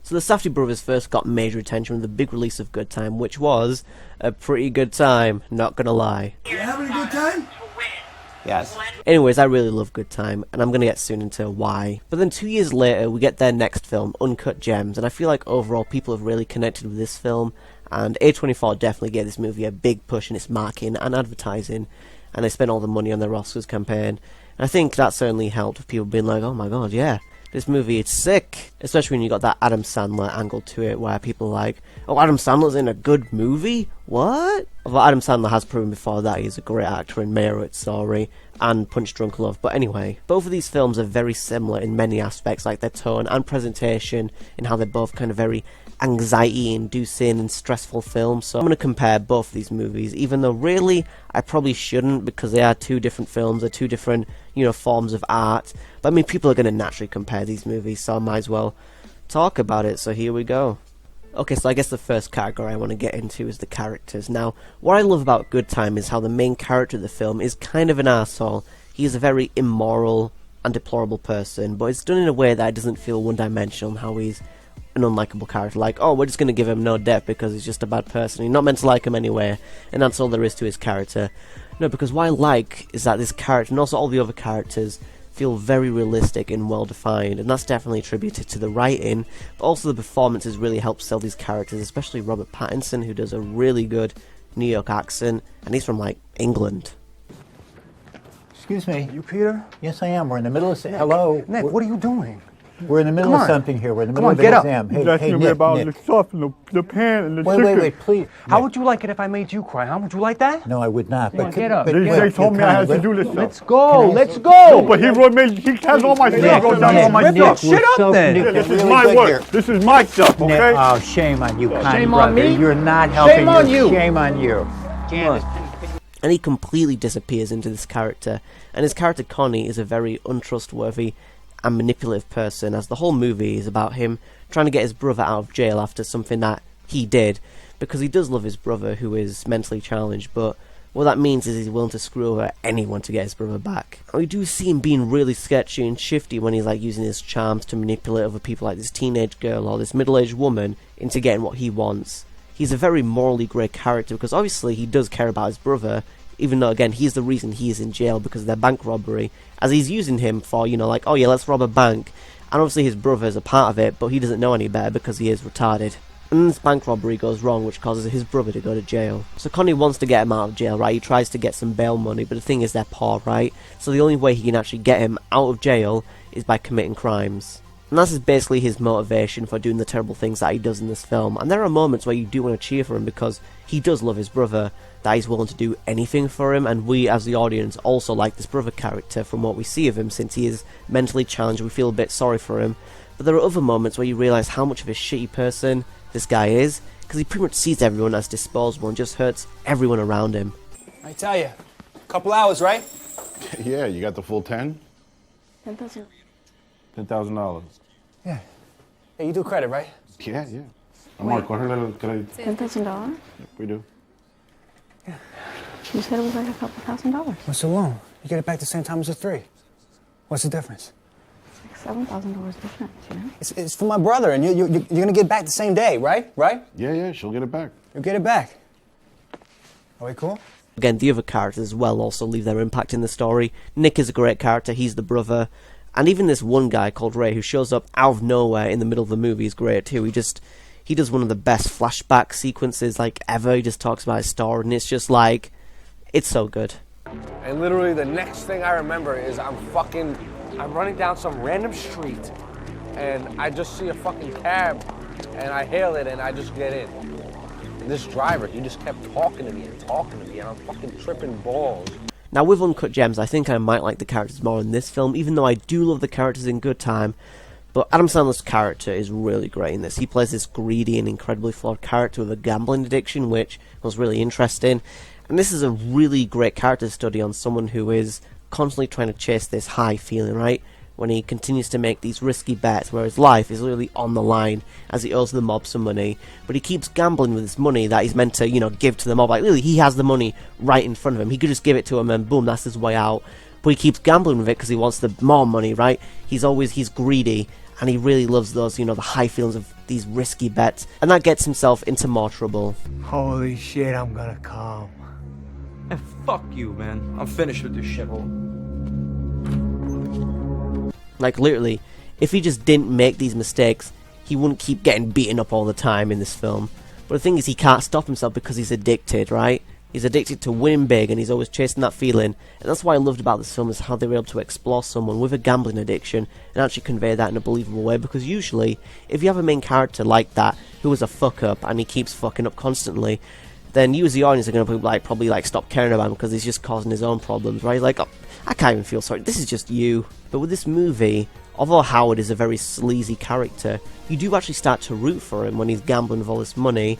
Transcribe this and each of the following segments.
So the Safdie brothers first got major attention with the big release of Good Time, which was a pretty good time, not gonna lie. You having a good time? Yes. Anyways, I really love Good Time, and I'm gonna get soon into why. But then 2 years later, we get their next film, Uncut Gems, and I feel like overall people have really connected with this film, and A24 definitely gave this movie a big push in its marketing and advertising, and they spent all the money on their Oscars campaign. And I think that certainly helped with people being like, oh my god, yeah, this movie, it's sick. Especially when you got that Adam Sandler angle to it, where people are like, oh, Adam Sandler's in a good movie? What? Although Adam Sandler has proven before that he's a great actor in Meyerowitz Story and Punch Drunk Love. But anyway, both of these films are very similar in many aspects, like their tone and presentation, in how they're both kind of very anxiety-inducing and stressful films. So I'm going to compare both of these movies, even though really I probably shouldn't, because they are two different films, they're two different, forms of art. But I mean, people are going to naturally compare these movies, so I might as well talk about it. So here we go. Okay, so I guess the first category I want to get into is the characters. Now, what I love about Good Time is how the main character of the film is kind of an arsehole. He is a very immoral and deplorable person, but it's done in a way that it doesn't feel one-dimensional, how he's an unlikable character. Like, oh, we're just going to give him no depth because he's just a bad person. You're not meant to like him anyway, and that's all there is to his character. No, because what I like is that this character, and also all the other characters, feel very realistic and well defined, and that's definitely attributed to the writing, but also the performances really help sell these characters, especially Robert Pattinson, who does a really good New York accent, and he's from like England. Excuse me. You Peter? Yes, I am. We're in the middle of... Hello. Nick, what are you doing? We're in the middle of something here. We're in the middle of an get up. exam. Hey, That's hey, me Nick, about Nick. the stuff and the pan and the Wait, chicken. wait, please. How Nick. would you like it if I made you cry, huh? Would you like that? No, I would not. Come on, get up. They told me I had to do this stuff. Let's go, let's go! No, but he has all my stuff. Wrote down all my Nick, stuff. shut up then. Yeah, this is really my good work. here. This is my stuff, Nick, okay? oh, shame on you, kind Shame brother. on me? You're not helping. Shame on you. Shame on you. And he completely disappears into this character, and his character Connie is a very untrustworthy and manipulative person, as the whole movie is about him trying to get his brother out of jail after something that he did, because he does love his brother who is mentally challenged, but what that means is he's willing to screw over anyone to get his brother back. And we do see him being really sketchy and shifty when he's like using his charms to manipulate other people, like this teenage girl or this middle-aged woman, into getting what he wants. He's a very morally grey character, because obviously he does care about his brother, even though, again, he's the reason he is in jail because of their bank robbery, as he's using him for, like, oh yeah, let's rob a bank. And obviously his brother is a part of it, but he doesn't know any better because he is retarded. And this bank robbery goes wrong, which causes his brother to go to jail. So Connie wants to get him out of jail, right? He tries to get some bail money, but the thing is they're poor, right? So the only way he can actually get him out of jail is by committing crimes. And that's basically his motivation for doing the terrible things that he does in this film. And there are moments where you do want to cheer for him because he does love his brother, that he's willing to do anything for him, and we as the audience also like this brother character from what we see of him, since he is mentally challenged. We feel a bit sorry for him. But there are other moments where you realise how much of a shitty person this guy is, because he pretty much sees everyone as disposable and just hurts everyone around him. I tell you, couple hours, right? Yeah, you got the full 10? $10,000. Yeah. Hey, you do credit, right? Yeah, yeah. Amor, cógele el crédito. $10,000? We do. You said it was like a couple $1,000. What's the loan? You get it back the same time as the 3. What's the difference? It's like $7,000 difference, you know? It's for my brother, and you're gonna get it back the same day, right? Right? Yeah, she'll get it back. You'll get it back. Are we cool? Again, the other characters as well also leave their impact in the story. Nick is a great character, he's the brother. And even this one guy called Ray, who shows up out of nowhere in the middle of the movie, is great too. He does one of the best flashback sequences like ever. He just talks about his story, and it's just like, it's so good. And literally the next thing I remember is I'm running down some random street, and I just see a fucking cab, and I hail it, and I just get in. And this driver, he just kept talking to me, and I'm fucking tripping balls. Now with Uncut Gems, I think I might like the characters more in this film, even though I do love the characters in Good Time. But Adam Sandler's character is really great in this. He plays this greedy and incredibly flawed character with a gambling addiction, which was really interesting. And this is a really great character study on someone who is constantly trying to chase this high feeling, right? When he continues to make these risky bets where his life is really on the line as he owes the mob some money, but he keeps gambling with this money that he's meant to, give to the mob. Like, really, he has the money right in front of him. He could just give it to him and boom, that's his way out. But he keeps gambling with it because he wants the more money, right? He's greedy, and he really loves those, the high feelings of these risky bets, and that gets himself into more trouble. Holy shit, I'm gonna come. And fuck you, man. I'm finished with this shithole. Like, literally, if he just didn't make these mistakes, he wouldn't keep getting beaten up all the time in this film. But the thing is, he can't stop himself because he's addicted, right? He's addicted to winning big, and he's always chasing that feeling. And that's what I loved about this film, is how they were able to explore someone with a gambling addiction and actually convey that in a believable way. Because usually, if you have a main character like that, who is a fuck-up, and he keeps fucking up constantly, then you as the audience are going to probably stop caring about him because he's just causing his own problems, right? Like, oh, I can't even feel sorry, this is just you. But with this movie, although Howard is a very sleazy character, you do actually start to root for him when he's gambling with all this money,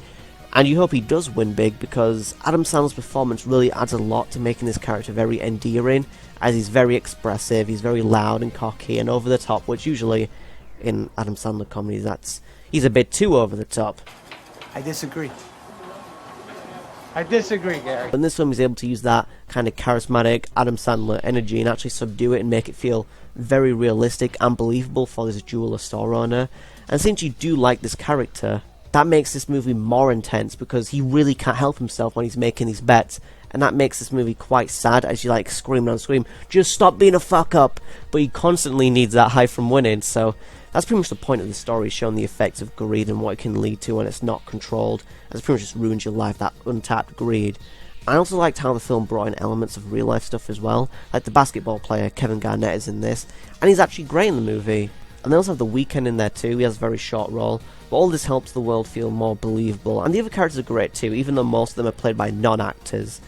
and you hope he does win big, because Adam Sandler's performance really adds a lot to making this character very endearing, as he's very expressive, he's very loud and cocky and over the top, which usually in Adam Sandler comedies, he's a bit too over the top. I disagree. I disagree, Gary. In this film, he's able to use that kind of charismatic Adam Sandler energy and actually subdue it and make it feel very realistic and believable for this jeweler store owner. And since you do like this character, that makes this movie more intense, because he really can't help himself when he's making these bets, and that makes this movie quite sad, as you scream and scream, just stop being a fuck up, but he constantly needs that high from winning. So that's pretty much the point of the story, showing the effects of greed and what it can lead to when it's not controlled, as it pretty much just ruins your life, that untapped greed. I also liked how the film brought in elements of real life stuff as well, like the basketball player Kevin Garnett is in this, and he's actually great in the movie. And they also have The Weeknd in there too, he has a very short role, but all this helps the world feel more believable, and the other characters are great too, even though most of them are played by non-actors.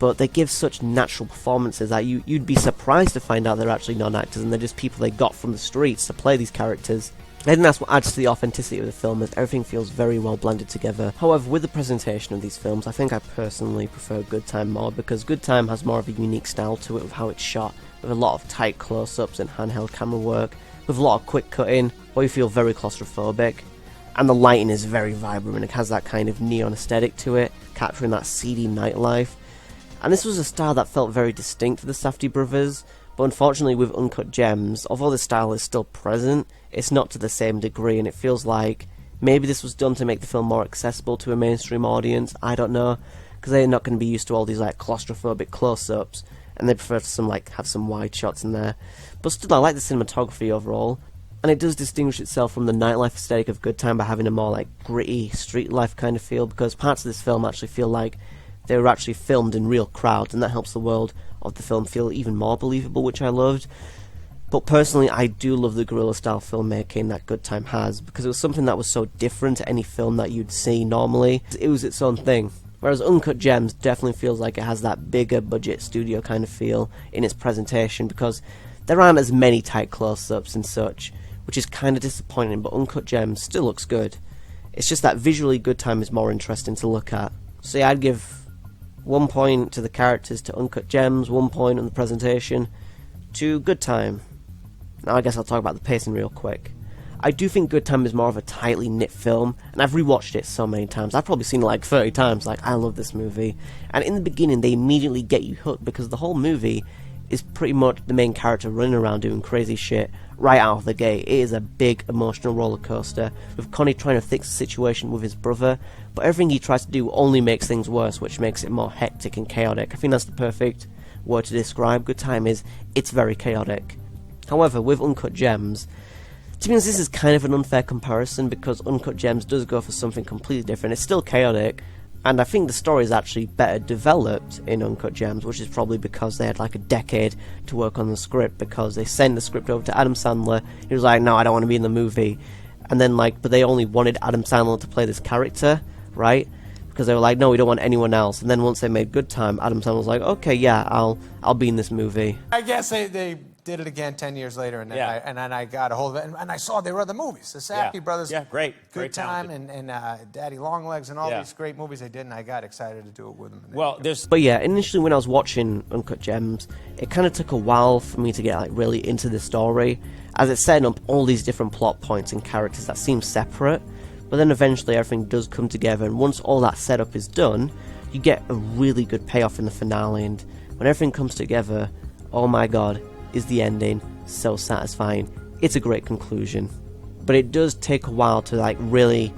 But they give such natural performances that you'd be surprised to find out they're actually non-actors and they're just people they got from the streets to play these characters. I think that's what adds to the authenticity of the film, as everything feels very well blended together. However, with the presentation of these films, I think I personally prefer Good Time more, because Good Time has more of a unique style to it with how it's shot, with a lot of tight close-ups and handheld camera work, with a lot of quick cutting, where you feel very claustrophobic. And the lighting is very vibrant, and it has that kind of neon aesthetic to it, capturing that seedy nightlife. And this was a style that felt very distinct for the Safdie brothers, but unfortunately with Uncut Gems, although the style is still present, it's not to the same degree, and it feels like maybe this was done to make the film more accessible to a mainstream audience, I don't know, because they're not going to be used to all these claustrophobic close-ups, and they prefer to have some wide shots in there. But still, I like the cinematography overall, and it does distinguish itself from the nightlife aesthetic of Good Time by having a more gritty street life kind of feel, because parts of this film actually feel like they were actually filmed in real crowds, and that helps the world of the film feel even more believable, which I loved. But personally, I do love the guerrilla style filmmaking that Good Time has, because it was something that was so different to any film that you'd see normally. It was its own thing. Whereas Uncut Gems definitely feels like it has that bigger budget studio kind of feel in its presentation, because there aren't as many tight close-ups and such, which is kind of disappointing, but Uncut Gems still looks good. It's just that visually Good Time is more interesting to look at. So yeah, I'd give 1 point to the characters to Uncut Gems, 1 point on the presentation to Good Time. Now I guess I'll talk about the pacing real quick. I do think Good Time is more of a tightly knit film, and I've rewatched it so many times. I've probably seen it 30 times. I love this movie. And in the beginning, they immediately get you hooked, because the whole movie is pretty much the main character running around doing crazy shit right out of the gate. It is a big emotional roller coaster, with Connie trying to fix the situation with his brother, but everything he tries to do only makes things worse, which makes it more hectic and chaotic. I think that's the perfect word to describe Good Time is, it's very chaotic. However, with Uncut Gems, to be honest, this is kind of an unfair comparison, because Uncut Gems does go for something completely different. It's still chaotic, and I think the story is actually better developed in Uncut Gems, which is probably because they had a decade to work on the script, because they sent the script over to Adam Sandler. He was like, no, I don't want to be in the movie. And then but they only wanted Adam Sandler to play this character, right? Because they were like, no, we don't want anyone else. And then once they made Good Time, Adam Sandler was like, okay, yeah, I'll be in this movie. I guess they did it again 10 years later, and then, I got a hold of it, and I saw there were other movies. The Safdie brothers, great, Good Time, and Daddy Longlegs, and all these great movies they did, and I got excited to do it with them. But yeah, initially when I was watching Uncut Gems, it kind of took a while for me to get really into the story, as it's setting up all these different plot points and characters that seem separate, but then eventually everything does come together, and once all that setup is done, you get a really good payoff in the finale, and when everything comes together, oh my god, is the ending so satisfying. It's a great conclusion. but it does take a while to like really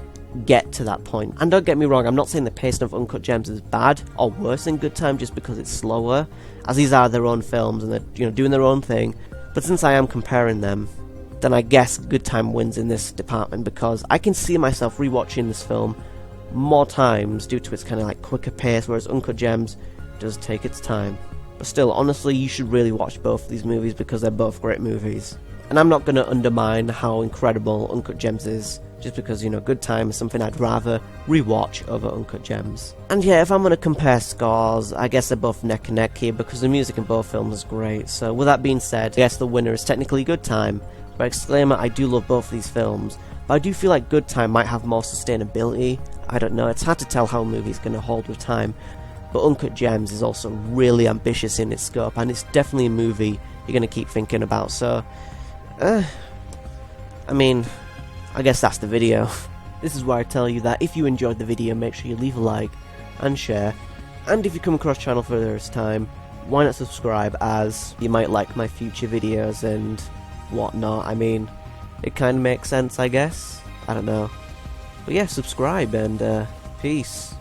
get to that point. And don't get me wrong, I'm not saying the pacing of Uncut Gems is bad or worse than Good Time just because it's slower, as these are their own films and they're doing their own thing. But since I am comparing them, then I guess Good Time wins in this department, because I can see myself rewatching this film more times due to its kind of like quicker pace, whereas Uncut Gems does take its time. But still, honestly, you should really watch both of these movies because they're both great movies. And I'm not going to undermine how incredible Uncut Gems is, just because, Good Time is something I'd rather rewatch over Uncut Gems. And yeah, if I'm going to compare scores, I guess they're both neck and neck here, because the music in both films is great. So with that being said, I guess the winner is technically Good Time. But disclaimer, I do love both of these films, but I do feel like Good Time might have more sustainability. I don't know, it's hard to tell how a movie's going to hold with time. But Uncut Gems is also really ambitious in its scope, and it's definitely a movie you're going to keep thinking about. So, I guess that's the video. This is where I tell you that if you enjoyed the video, make sure you leave a like and share. And if you come across the channel for the first time, why not subscribe, as you might like my future videos and whatnot. It kind of makes sense, I guess. I don't know. But yeah, subscribe and peace.